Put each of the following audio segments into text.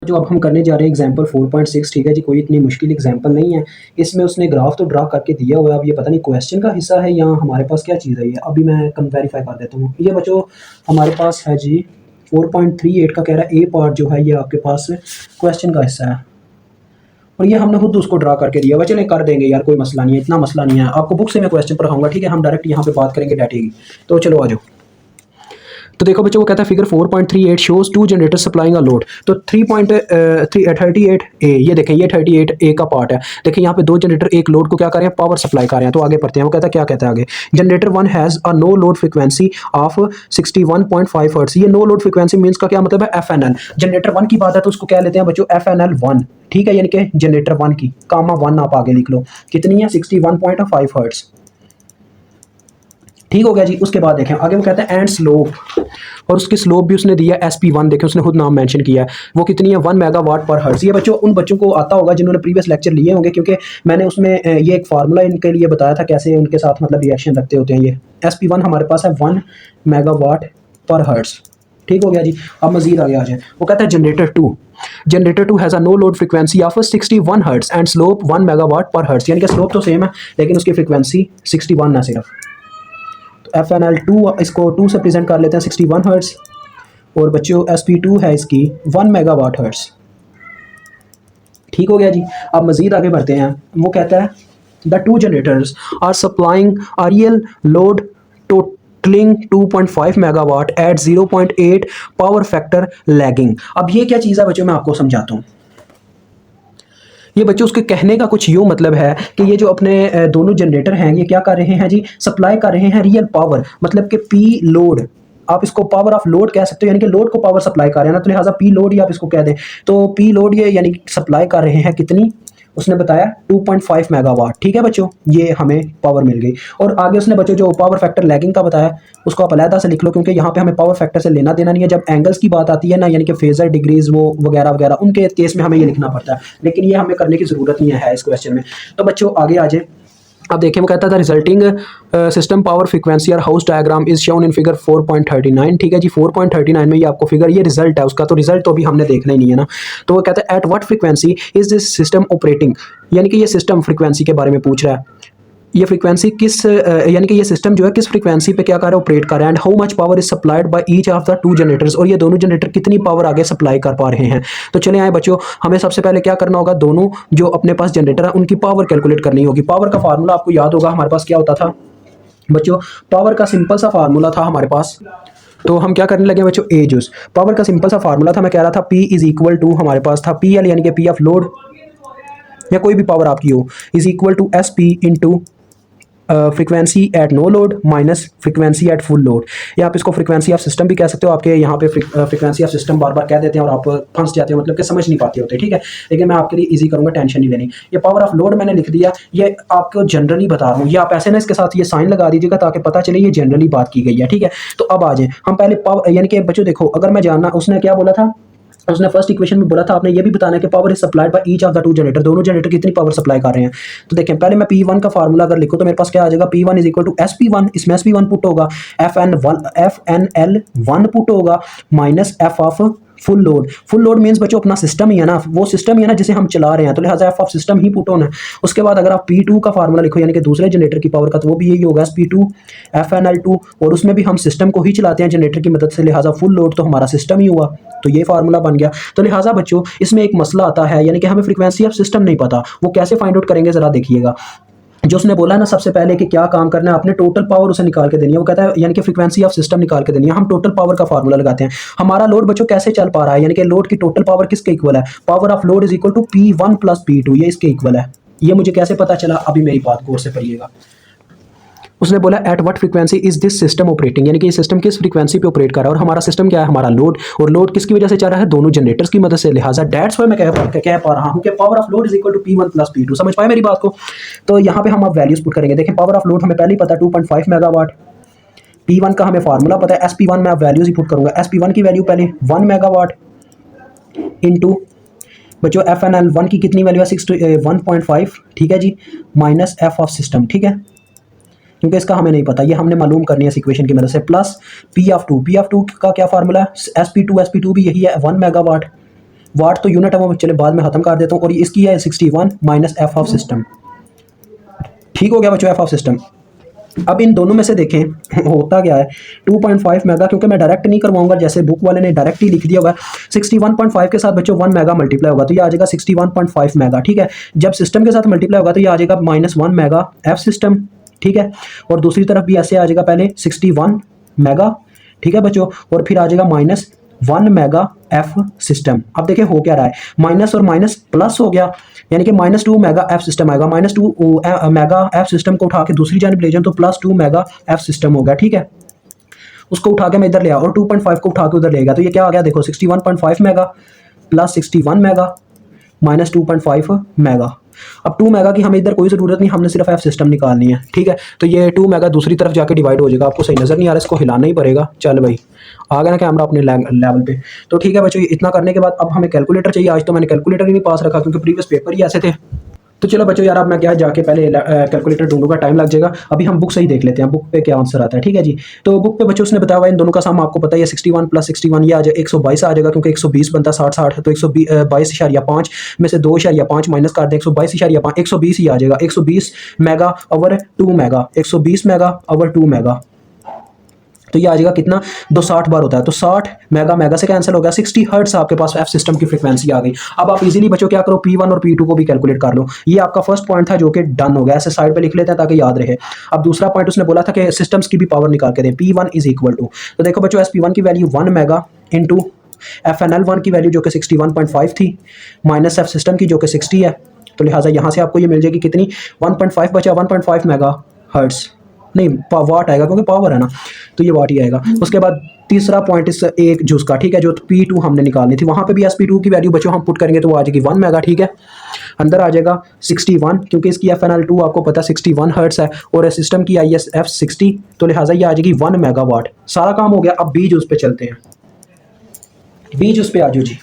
जो अब हम करने जा रहे हैं एग्जांपल 4.6, ठीक है जी, कोई इतनी मुश्किल एग्जांपल नहीं है। इसमें उसने ग्राफ तो ड्रा करके दिया हुआ है, अब ये पता नहीं क्वेश्चन का हिस्सा है या हमारे पास क्या चीज़ है ये, अभी मैं वेरीफाई कर देता हूँ। ये बच्चों हमारे पास है जी 4.38 का कह रहा है, ए पार्ट जो है ये आपके पास क्वेश्चन का हिस्सा है और ये हमने खुद उसको ड्रा करके दिया हुआ। चलें कर देंगे यार, कोई मसला नहीं है, इतना मसला नहीं है। आपको बुक से मैं क्वेश्चन पढ़ाऊंगा, ठीक है, हम डायरेक्ट यहाँ पे बात करेंगे डाटे की। तो चलो आ जाओ। तो देखो बच्चों, वो कहता है figure 4.38 shows two generator supplying a load. तो 3.38 ए, ये देखें, ये 38 ए का पार्ट है। देखिए यहाँ पे दो जनरेटर एक लोड को क्या कर रहे हैं, पावर सप्लाई कर रहे हैं। तो आगे पढ़ते हैं, वो कहता है क्या कहता है आगे, generator one has a no load frequency of 61.5 hertz. ये नो लोड फ्रिक्वेंसी मीन्स का क्या मतलब है, F N L. Generator one की बात है तो उसको क्या लेते हैं बच्चों, एफ एन एल वन, ठीक है, यानी कि जनरेटर वन की कामा वन आप आगे लिख लो, कितनी है 61.5 हर्ट्ज, ठीक हो गया जी। उसके बाद देखें आगे, वो कहता है एंड स्लोप, और उसकी स्लोप भी उसने दिया SP1, देखें उसने खुद नाम मेंशन किया है, वो कितनी है 1 मेगावाट पर हर्ट्ज। ये बच्चों उन बच्चों को आता होगा जिन्होंने प्रीवियस लेक्चर लिए होंगे, क्योंकि मैंने उसमें ये एक फार्मूला इनके लिए बताया था कैसे उनके साथ मतलब रिएक्शन रखते होते हैं। ये SP1 हमारे पास है 1 मेगावाट पर हर्ट्ज, ठीक हो गया जी। अब मजीद आगे आ जाए, वो कहता है generator two has a no load frequency of 61 hertz and slope 1 megawatt पर हर्ट्ज, यानी कि स्लोप तो सेम है लेकिन उसकी फ्रिक्वेंसी 61 है सिर्फ। एफ एन एल टू, इसको 2 से प्रेजेंट कर लेते हैं 61 हर्ट्ज, और बच्चों SP2 है इसकी 1 मेगावाट हर्ट्ज, ठीक हो गया जी। अब मजीद आगे बढ़ते हैं, वो कहता है the two generators are supplying a real load totalling 2.5 megawatt at 0.8 power factor lagging. अब ये क्या चीज़ है बच्चों, मैं आपको समझाता हूँ। ये बच्चों उसके कहने का कुछ यूँ मतलब है कि ये जो अपने दोनों जनरेटर हैं ये क्या कर रहे हैं जी, सप्लाई कर रहे हैं रियल पावर, मतलब कि पी लोड, आप इसको पावर ऑफ लोड कह सकते हो, यानी कि लोड को पावर सप्लाई कर रहे हैं ना, तो लिहाजा पी लोड ही आप इसको कह दें। तो पी लोड ये यानी सप्लाई कर रहे हैं कितनी, उसने बताया 2.5 मेगावाट, ठीक है बच्चों, ये हमें पावर मिल गई। और आगे उसने बच्चों जो पावर फैक्टर लैगिंग का बताया उसको आप अलहदा से लिख लो, क्योंकि यहाँ पे हमें पावर फैक्टर से लेना देना नहीं है। जब एंगल्स की बात आती है ना, यानी कि फेजर डिग्रीज वो वगैरह वगैरह, उनके केस में हमें ये लिखना पड़ता है, लेकिन ये हमें करने की ज़रूरत नहीं है इस क्वेश्चन में। तो बच्चों आगे आ जाए। अब देखें, वो कहता था रिजल्टिंग सिस्टम पावर फ्रीक्वेंसी और house diagram is shown in figure 4.39, ठीक है जी। 4.39 में ये आपको फिगर, ये रिजल्ट है उसका, तो रिजल्ट तो अभी हमने देखना ही नहीं है ना। तो वो कहता है at what frequency is this system operating, यानी कि ये सिस्टम फ्रीक्वेंसी के बारे में पूछ रहा है। ये फ्रीक्वेंसी किस यानी कि ये सिस्टम जो है किस फ्रीक्वेंसी पे क्या कर रहा है, ऑपरेट कर रहा है, and how much power is supplied by each of the two generators, और ये दोनों जनरेटर कितनी पावर आगे सप्लाई कर पा रहे हैं। तो चले आए बच्चों, हमें सबसे पहले क्या करना होगा, दोनों जो अपने पास जनरेटर है उनकी पावर कैलकुलेट करनी होगी। पावर का फार्मूला आपको याद होगा हमारे पास क्या होता था बच्चों, पावर का सिंपल सा फार्मूला था हमारे पास। तो हम क्या करने लगे बच्चों, ए जूस, पावर का सिंपल सा फार्मूला था, मैं कह रहा था P इज इक्वल टू, हमारे पास था PL यानी कि P ऑफ लोड या कोई भी पावर आपकी हो, is equal to SP into frequency at no load minus frequency at full load, या आप इसको फ्रीक्वेंसी ऑफ सिस्टम भी कह सकते हो। आपके यहाँ पे फ्रीक्वेंसी ऑफ सिस्टम बार बार कह देते हैं और आप फंस जाते हो, मतलब कि समझ नहीं पाते होते, ठीक है, लेकिन मैं आपके लिए इजी करूँगा, टेंशन नहीं लेनी। ये पावर ऑफ लोड मैंने लिख दिया, ये आपको जनरली बता रहा हूँ, ये आप ऐसे ना इसके साथ ये साइन लगा दीजिएगा ताकि पता चले ये जनरली बात की गई है, ठीक है। तो अब आ जाए हम पहले पावर, यानी कि बच्चों देखो, अगर मैं जानना, उसने क्या बोला था, उसने फर्स्ट इक्वेशन में बोला था आपने ये भी बताना है कि power is supplied by each of the two generator, दोनों जनरेटर कितनी पावर सप्लाई कर रहे हैं। तो देखें पहले मैं P1 का फार्मूला अगर लिखूं तो मेरे पास क्या आ जाएगा, P1 is equal to SP1, इसमें SP1 पुट होगा, FNL1 पुट होगा, minus F of full load means बच्चों अपना सिस्टम ही है ना, वो सिस्टम ही है ना जिसे हम चला रहे हैं, तो लिहाजा F of system he put होना है। उसके बाद अगर आप P2 का फार्मूला लिखो यानी कि दूसरे जनरेटर की पावर का, तो वो भी यही होगा SP2 FNL2, और उसमें भी हम सिस्टम को ही चलाते हैं जनरेटर की मदद से, लिहाजा फुल लोड तो हमारा सिस्टम ही हुआ, तो ये फार्मूला बन गया। तो लिहाजा बच्चों इसमें एक मसला आता है, यानी कि हमें फ्रीक्वेंसी ऑफ सिस्टम नहीं पता, वो कैसे फाइंड आउट करेंगे जरा देखिएगा। जो उसने बोला ना सबसे पहले कि क्या काम करना है, आपने टोटल पावर उसे निकाल के देनी है, वो कहता है यानी कि फ्रीक्वेंसी ऑफ सिस्टम निकाल के देनी है। हम टोटल पावर का फार्मूला लगाते हैं, हमारा लोड बच्चों कैसे चल पा रहा है, यानी कि लोड की टोटल पावर किसके इक्वल है, power of load is equal to P1 plus P2, ये इसके इक्वल है। ये मुझे कैसे पता चला, अभी मेरी बात गौर से पढ़िएगा। उसने बोला at what frequency is this system operating, यानी कि ये सिस्टम किस फ्रीक्वेंसी पे ऑपरेट कर रहा है, और हमारा सिस्टम क्या है, हमारा लोड, और लोड किसकी वजह से चल रहा है, दोनों जनरेटर्स की मदद से, लिहाजा दैट्स व्हाई मैं कह पा रहा हूं कि power of load is equal to P1 plus P2। समझ पाए मेरी बात को। तो यहाँ पे हम अब वैल्यूज पुट करेंगे। देखें पावर ऑफ लोड हमें पहले ही पता 2.5 मेगावाट, P1 का हमें फार्मूला पता है, SP1 में अब वैल्यूज ही पुट करूंगा, SP1 की वैल्यू पहले 1 मेगावाट इंटू बच्चों FNL1 की कितनी वैल्यू है 1.5, ठीक है जी, माइनस F ऑफ सिस्टम, ठीक है, क्योंकि इसका हमें नहीं पता, ये हमने मालूम करनी है इक्वेशन की मदद से, प्लस P ऑफ टू का क्या फार्मूला है, SP2 भी यही है 1 मेगावाट वाट तो यूनिट है वो चले बाद में ख़त्म कर देता हूँ। और इसकी है 61 माइनस एफ ऑफ सिस्टम। ठीक हो गया बच्चों एफ ऑफ सिस्टम। अब इन दोनों में से देखें होता क्या है 2.5 मेगा, क्योंकि मैं डायरेक्ट नहीं करवाऊंगा जैसे बुक वाले ने डायरेक्ट ही लिख दिया हुआ है। 61.5 के साथ बच्चों 1 मेगा मल्टीप्लाई होगा तो ये आ जाएगा 61.5 मेगा। ठीक है, जब सिस्टम के साथ मल्टीप्लाई होगा तो ये आ जाएगा -1 मेगा एफ सिस्टम। ठीक है, और दूसरी तरफ भी ऐसे आ जाएगा पहले 61 मेगा। ठीक है बच्चों, और फिर आ जाएगा -1 मेगा एफ सिस्टम। अब देखिए हो क्या रहा है, माइनस और माइनस प्लस हो गया, यानी कि -2 मेगा एफ सिस्टम आएगा। -2 मेगा एफ सिस्टम को उठा के दूसरी जानब ले जाऊं तो +2 मेगा एफ सिस्टम हो गया। ठीक है, उसको उठा के मैं इधर ले आया और 2.5 को उठा के उधर ले गया तो ये क्या आ गया देखो 61.5 mega plus 61 mega minus 2.5 mega. अब 2 मेगा की हमें इधर कोई ज़रूरत नहीं, हमने सिर्फ एफ सिस्टम निकालनी है। ठीक है, तो ये 2 मेगा दूसरी तरफ जाके डिवाइड हो जाएगा। आपको सही नज़र नहीं आ रहा, इसको हिलाना ही पड़ेगा। चल भाई आ गया ना कैमरा अपने लेवल पे। तो ठीक है बच्चों, इतना करने के बाद अब हमें कैलकुलेटर चाहिए। आज तो मैंने कैलकुलेटर ही नहीं पास रखा क्योंकि प्रीवियस पेपर ही ऐसे थे। तो चलो बच्चों यार, अब मैं क्या जाके पहले कैलकुलेटर ढूंढूंगा, टाइम लग जाएगा। अभी हम बुक से ही देख लेते हैं बुक पे क्या आंसर आता है। ठीक है जी, तो बुक पे बच्चों उसने बताया हुआ इन दोनों का सम आपको पता है 61 + 61 ये आ जाए 122 आ जाएगा, क्योंकि 120 बनता 60 है तो 122.5 में से 2.5 माइनस कर दें 122.5 120 ही आ जाएगा। 120 mega over 2 mega, 120 mega over 2 mega, तो ये आ जाएगा कितना 260 बार होता है तो 60 मेगा मेगा से कैंसिल हो गया। 60 हर्ट्ज आपके पास एफ सिस्टम की फ्रीक्वेंसी आ गई। अब आप इजीली बच्चों क्या करो P1 और P2 को भी कैलकुलेट कर लो। ये आपका फर्स्ट पॉइंट था जो कि डन हो गया, ऐसे साइड पे लिख लेते हैं ताकि याद रहे। अब दूसरा पॉइंट उसने बोला था कि सिस्टम्स की भी पावर निकाल के दें। P1 इज इक्वल टू, तो देखो बच्चों SP1 की वैल्यू 1 मेगा इंटू FNL1 की वैल्यू जो कि 61.5 थी माइनस एफ सिस्टम की जो कि 60 है, तो लिहाजा यहाँ से आपको ये मिल जाएगी कितनी 1.5 बचा 1.5 मेगा हर्ट्ज नहीं वाट आएगा क्योंकि पावर है ना, तो ये वाट ही आएगा। उसके बाद तीसरा पॉइंट इस एक जूस का, ठीक है, जो P2 हमने निकालनी थी वहाँ पे भी SP2 की वैल्यू बच्चों हम पुट करेंगे तो वो आ जाएगी 1 मेगा। ठीक है, अंदर आ जाएगा 61 क्योंकि इसकी FNL2 आपको पता 61 हर्ट्स है और सिस्टम की ISF 60, तो लिहाजा ये आ जाएगी 1 मेगावाट। सारा काम हो गया। अब बी जूस पे चलते हैं। बी जूस पे आ जाओ जी।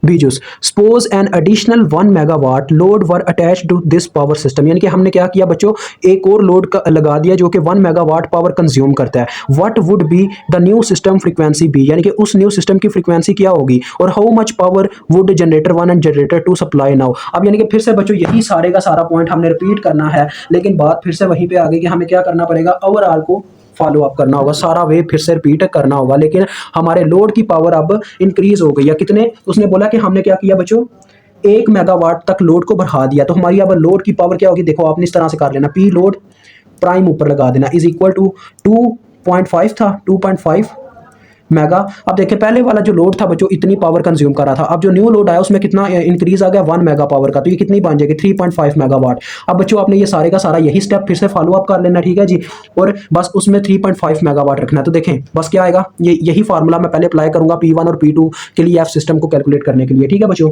Byju's suppose an additional 1 megawatt load were attach to this power system, यानी कि हमने क्या किया बच्चों एक और लोड का लगा दिया जो कि 1 मेगावाट पावर कंज्यूम करता है। What would be the new system frequency be, यानी कि उस न्यू सिस्टम की फ्रीक्वेंसी क्या होगी और how much power would generator 1 and generator 2 supply now. अब यानी कि फिर से बच्चों यही सारे का सारा पॉइंट हमने रिपीट करना है, लेकिन बात फिर से वहीं पे आ गई कि हमें क्या करना पड़ेगा, ओवरऑल को फॉलो अप करना होगा, सारा वे फिर से रिपीट करना होगा। लेकिन हमारे लोड की पावर अब इंक्रीज हो गई है कितने, उसने बोला कि हमने क्या किया बच्चों 1 मेगावाट तक लोड को बढ़ा दिया, तो हमारी अब लोड की पावर क्या होगी देखो आपने इस तरह से कर लेना, पी लोड प्राइम ऊपर लगा देना इज इक्वल टू 2.5 था 2.5 मेगा। अब देखिए पहले वाला जो लोड था बच्चों इतनी पावर कंज्यूम कर रहा था, अब जो न्यू लोड आया उसमें कितना इंक्रीज आ गया 1 मेगा पावर का, तो ये कितनी बन जाएगी 3.5 मेगावाट। अब बच्चों आपने ये सारे का सारा यही स्टेप फिर से फॉलो अप कर लेना, ठीक है जी, और बस उसमें 3.5 मेगावाट रखना है। तो देखें बस क्या आएगा, यही फार्मूला मैं पहले अप्लाई करूंगा P1 और P2 के लिए एफ सिस्टम को कैलकुलेट करने के लिए, ठीक है बच्चों,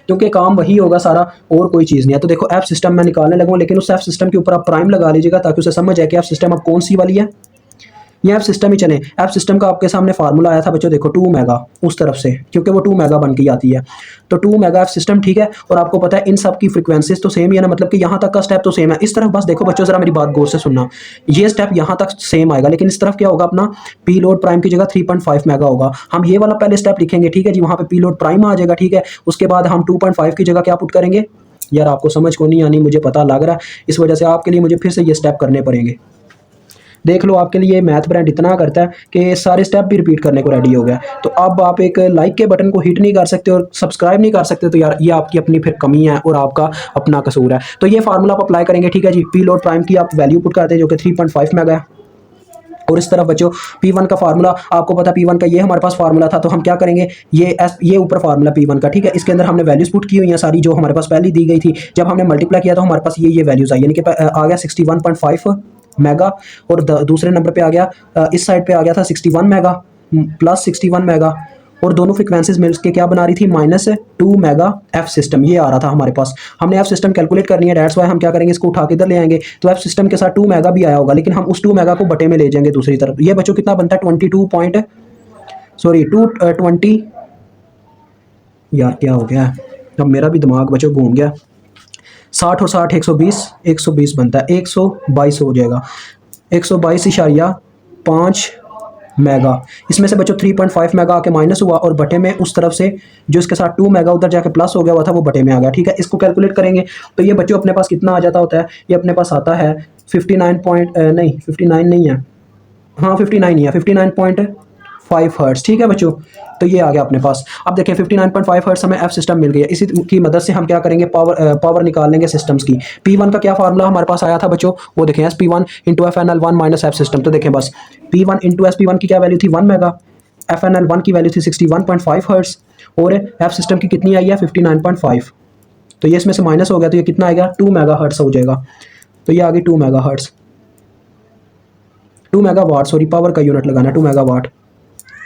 क्योंकि काम वही होगा सारा और कोई चीज़ नहीं है। तो देखो एफ सिस्टम मैं निकालने लगूँ, लेकिन उस एफ सिस्टम के ऊपर आप प्राइम लगा लीजिएगा ताकि उसे समझ आए कि एफ सिस्टम अब कौन सी वाली है। ये एफ सिस्टम ही चले, एफ सिस्टम का आपके सामने फार्मूला आया था बच्चों देखो 2 मेगा उस तरफ से, क्योंकि वो 2 मेगा बन के आती है, तो 2 मेगा एफ सिस्टम, ठीक है। और आपको पता है इन सब की फ्रीक्वेंसीज तो सेम ही है ना, मतलब कि यहाँ तक का स्टेप तो सेम है। इस तरफ बस देखो बच्चों जरा मेरी बात गौर से सुनना, ये स्टेप यहाँ तक सेम आएगा, लेकिन इस तरफ क्या होगा अपना पी लोड प्राइम की जगह 3.5 मेगा होगा। हम ये वाला पहले स्टेप लिखेंगे, ठीक है जी, वहाँ पे पी लोड प्राइम आ जाएगा, ठीक है। उसके बाद हम 2.5 की जगह क्या पुट करेंगे, यार आपको समझ को नहीं आनी मुझे पता लग रहा है, इस वजह से आपके लिए मुझे फिर से ये स्टेप करने पड़ेंगे। देख लो आपके लिए मैथ ब्रांड इतना करता है कि सारे स्टेप भी रिपीट करने को रेडी हो गया। तो अब आप एक लाइक के बटन को हिट नहीं कर सकते और सब्सक्राइब नहीं कर सकते, तो यार ये आपकी अपनी फिर कमी है और आपका अपना कसूर है। तो ये फार्मूला आप अप्लाई करेंगे, ठीक है जी। पी लोड प्राइम की आप वैल्यू पुट करते हैं जो कि 3.5 मेगा है, और इस तरफ बच्चों P1 का फार्मूला आपको पता P1 का ये हमारे पास फार्मूला था, तो हम क्या करेंगे ये ऊपर फार्मूला P1 का, ठीक है, इसके अंदर हमने वैल्यूज पुट की हुई हैं सारी जो हमारे पास पहले दी गई थी। जब हमने मल्टीप्लाई किया तो हमारे पास ये वैल्यूज आई, यानी कि आ गया 61.5 मेगा, और दूसरे नंबर पे आ गया इस साइड पे आ गया था 61 मेगा प्लस 61 मेगा, और दोनों फ्रिक्वेंसीज मिल के क्या बना रही थी -2 मेगा एफ सिस्टम, ये आ रहा था हमारे पास। हमने एफ सिस्टम कैलकुलेट करनी है, डेट्स वाई हम क्या करेंगे इसको उठा के इधर ले आएंगे, तो एफ सिस्टम के साथ 2 मेगा भी आया होगा, लेकिन हम उस 2 मेगा को बटे में ले जाएंगे दूसरी तरफ। ये बच्चों कितना बनता है 220 यार क्या हो गया, अब मेरा भी दिमाग बच्चों घूम गया। 60 और 60 120 बनता है, 122 हो जाएगा, 122.5 मेगा। इसमें से बच्चों 3.5 मेगा आके माइनस हुआ और बटे में उस तरफ से जो इसके साथ 2 मेगा उधर जाके प्लस हो गया हुआ था वो बटे में आ गया। ठीक है, इसको कैलकुलेट करेंगे तो ये बच्चों अपने पास कितना आ जाता होता है, ये अपने पास आता है 59 पॉइंट नहीं 59 नहीं है, हाँ 59 ही है, 59.5 हर्ट्स। ठीक है बच्चों, तो ये आ गया अपने पास। अब देखें 59.5 हर्ट्स हमें एफ सिस्टम मिल गई है। इसी की मदद से हम क्या करेंगे, पावर निकाल लेंगे सिस्टम्स की। P1 का क्या फार्मूला हमारे पास आया था बच्चों, वो देखें SP1 into FNL1 minus F system. तो देखें बस P1 इंटू SP1 की क्या वैल्यू थी 1 मेगा, FNL1 की वैल्यू थी 61.5 हर्ट्स और एफ सिस्टम की कितनी आई है 59.5। तो ये इसमें से माइनस हो गया तो ये कितना आएगा 2 मेगा हर्ट्स हो जाएगा। तो ये आ गई 2 mega hertz, 2 megawatt, sorry power का यूनिट लगाना 2 मेगावाट।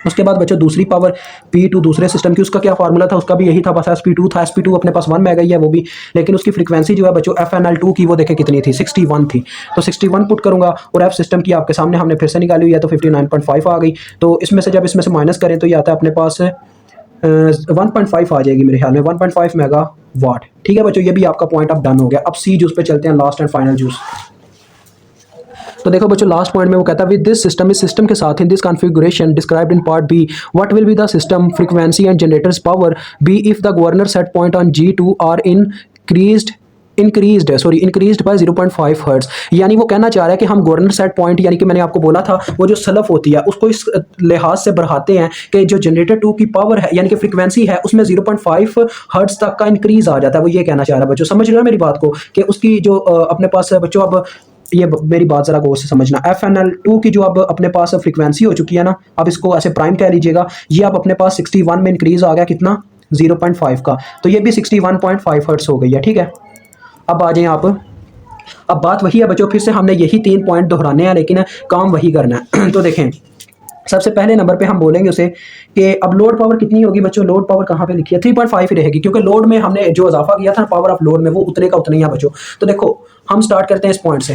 उसके बाद बच्चों दूसरी पावर P2 दूसरे सिस्टम की, उसका क्या फार्मूला था, उसका भी यही था बस SP2 था। SP2 अपने पास 1 मेगा ही है वो भी, लेकिन उसकी फ्रीक्वेंसी जो है बच्चों FNL2 की वो देखे कितनी थी 61 थी। तो 61 पुट करूंगा और एफ सिस्टम की आपके सामने हमने फिर से निकाली हुई है तो 59.5 आ गई। तो इसमें से जब इसमें से माइनस करें तो ये आता है अपने पास 1.5 आ जाएगी मेरे ख्याल में 1.5 मेगा वाट। ठीक है बच्चों, ये भी आपका पॉइंट अब डन हो गया। अब सी जूस पे चलते हैं, लास्ट एंड फाइनल जूस। तो देखो बच्चों लास्ट पॉइंट में वो कहता है विद दिस सिस्टम, इस सिस्टम के साथ in this configuration described in part B what will be the system frequency and generators power be if the governor set point on G2 are increased by 0.5 hertz. यानी वो कहना चाह रहा है कि हम गवर्नर सेट पॉइंट, यानी कि मैंने आपको बोला था वो जो सलफ होती है उसको इस लिहाज से बढ़ाते हैं कि जो जनरेटर 2 की पावर है यानी कि फ्रीक्वेंसी है उसमें 0.5 हर्ट्ज तक का इंक्रीज आ जाता है। वो ये कहना चाह रहा है बच्चों, समझ रहे हो मेरी बात को, कि उसकी जो अपने पास है बच्चों, अब ये मेरी बात जरा गौर से समझना, FNL2 की जो अब अपने पास फ्रीक्वेंसी हो चुकी है ना, अब इसको ऐसे प्राइम कह लीजिएगा, ये अब अपने पास 61 में इंक्रीज आ गया कितना 0.5 का, तो ये भी 61.5 हर्ट्ज हो गई है। ठीक है, अब आ जाएं आप, अब बात वही है बच्चों, फिर से हमने यही 3 पॉइंट दोहराने हैं लेकिन काम वही करना है। तो देखें सबसे पहले नंबर पे हम बोलेंगे उसे कि अब लोड पावर कितनी होगी बच्चों, लोड पावर कहाँ पे लिखी है 3.5 ही रहेगी, क्योंकि लोड में हमने जो इजाफा किया था पावर ऑफ लोड में वो उतने का उतना ही है बच्चों। तो देखो हम स्टार्ट करते हैं इस पॉइंट से,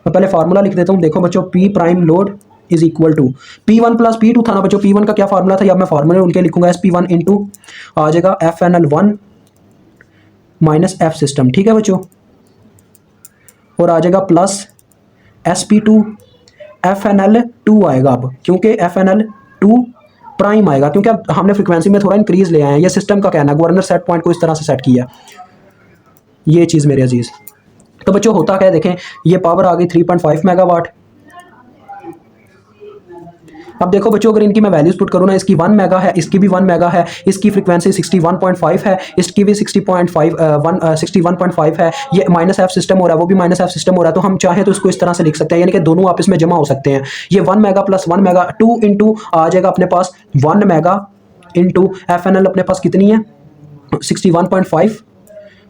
मैं पहले फार्मूला लिख देता हूँ। देखो बच्चों P prime load is equal to P1 plus P2 था ना बच्चों, P1 का क्या फार्मूला था, या मैं फार्मूले उनके लिखूंगा SP1 इंटू आ जाएगा FNL1 माइनस एफ सिस्टम। ठीक है बच्चों, और आ जाएगा प्लस SP2 FNL2 आएगा अब, क्योंकि FNL2 प्राइम आएगा, क्योंकि अब हमने फ्रीक्वेंसी में थोड़ा इंक्रीज ले आए हैं। ये सिस्टम का कहना है, गवर्नर सेट पॉइंट को इस तरह से सेट किया, ये चीज़ मेरे अजीज। तो बच्चों होता क्या है, देखें ये पावर आ गई 3.5 मेगावाट। अब देखो बच्चों अगर इनकी मैं वैल्यूज पुट करूँ ना, इसकी 1 मेगा है, इसकी भी 1 मेगा है, इसकी फ्रीक्वेंसी 61.5 है, इसकी भी 61.5 है, ये माइनस एफ सिस्टम हो रहा है, वो भी माइनस एफ सिस्टम हो रहा है। तो हम चाहें तो इसको इस तरह से लिख सकते हैं, यानी कि दोनों आपस में जमा हो सकते हैं। ये 1 मेगा प्लस 1 मेगा 2 इंटू आ जाएगा अपने पास 1 मेगा इंटू FNL अपने पास कितनी है 61.5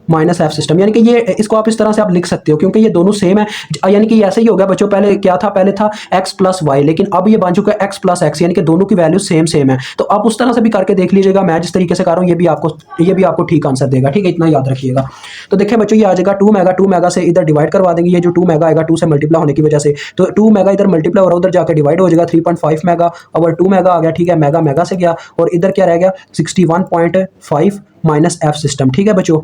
माइनस एफ सिस्टम, यानी कि ये इसको आप इस तरह से आप लिख सकते हो क्योंकि ये दोनों सेम है। यानी कि ऐसे ही हो गया बच्चों, पहले क्या था, पहले था x प्लस वाई, लेकिन अब ये बन चुका है x प्लस एक्स, यानी कि दोनों की वैल्यू सेम है। तो आप उस तरह से भी करके देख लीजिएगा, मैं जिस तरीके से कर रहा हूँ ये भी आपको ठीक आंसर देगा। ठीक है, इतना याद रखिएगा। तो देखिए बच्चों ये आ जाएगा 2 मेगा से इधर डिवाइड करवा देंगे, ये जो 2 मेगा आएगा 2 से मल्टीप्लाई होने की वजह से, तो 2 मेगा इधर मल्टीप्लाई हो रहा है, उधर जाकर डिवाइड हो जाएगा 3.5 मेगा और 2 मेगा आ गया। ठीक है, मेगा से गया और इधर क्या रह गया 61.5 माइनस एफ सिस्टम। ठीक है बच्चों,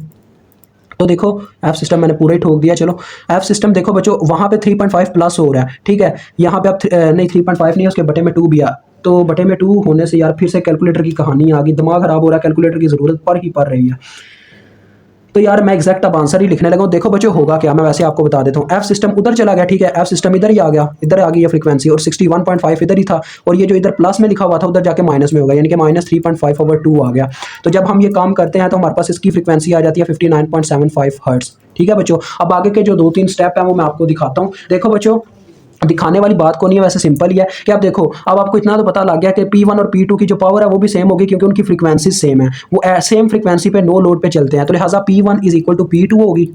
तो देखो एफ सिस्टम मैंने पूरा ही ठोक दिया। चलो एफ सिस्टम देखो बच्चों, वहाँ पे 3.5 प्लस हो रहा है। ठीक है, यहाँ पे आप नहीं 3.5 नहीं है, उसके बटे में 2 भी आ, तो बटे में 2 होने से यार फिर से कैलकुलेटर की कहानी आ गई, दिमाग खराब हो रहा है, कैलकुलेटर की ज़रूरत पड़ रही है। तो यार मैं एग्जैक्ट अब आंसर ही लिखने लगा हूँ। देखो बच्चों होगा क्या, मैं वैसे आपको बता देता हूँ। एफ सिस्टम उधर चला गया, ठीक है, एफ सिस्टम इधर ही आ गया, इधर आ गई है फ्रीक्वेंसी और 61.5 इधर ही था, और ये जो इधर प्लस में लिखा हुआ था उधर जाके माइनस में होगा, यानी कि माइनस 3.5/2 आ गया। तो जब हम ये काम करते हैं तो हमारे पास इसकी फ्रीक्वेंसी आ जाती है 59.75 हर्ट्ज। ठीक है बच्चों, अब आगे के जो 2-3 स्टेप हैं वो मैं आपको दिखाता हूँ। देखो बच्चों दिखाने वाली बात को नहीं है, वैसे सिंपल ही है कि आप देखो अब आपको इतना तो पता लग गया कि P1 और P2 की जो पावर है वो भी सेम होगी, क्योंकि उनकी फ्रीक्वेंसी सेम है, वो सेम फ्रीक्वेंसी पे नो लोड पे चलते हैं। तो लिहाजा P1 is equal to P2 होगी,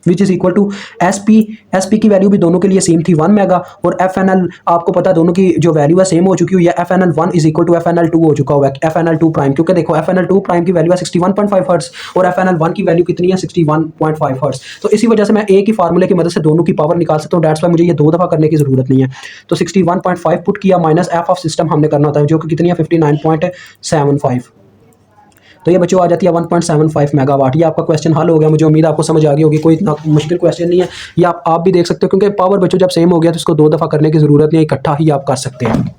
which is equal to SP की वैल्यू भी दोनों के लिए सेम थी 1 मेगा, और FNL आपको पता है दोनों की जो वैल्यू है सेम हो चुकी हुई है। FNL1 is equal to FNL2 हो चुका हुआ है, FNL2 प्राइम, क्योंकि देखो FNL2 प्राइम की वैल्यू है 61.5 हर्ट्ज और FNL1 की वैल्यू कितनी है 61.5 हर्ट्ज। तो इसी वजह से मैं एक ही फार्मूले की मदद से दोनों की पावर निकाल सकता हूँ, डेट्स वाई मुझे ये 2 दफ़ा करने की जरूरत नहीं है। तो 61.5 पुट किया माइनस एफ ऑफ सिस्टम हमने करना होता है जो कि कितनी है 59.75। तो ये बच्चों आ जाती है 1.75 मेगावाट। ये आपका क्वेश्चन हल हो गया, मुझे उम्मीद आपको समझ आ गई होगी, कोई इतना मुश्किल क्वेश्चन नहीं है। ये आप भी देख सकते हो, क्योंकि पावर बच्चों जब सेम हो गया तो इसको 2 दफ़ा करने की ज़रूरत नहीं है, इकट्ठा ही आप कर सकते हैं।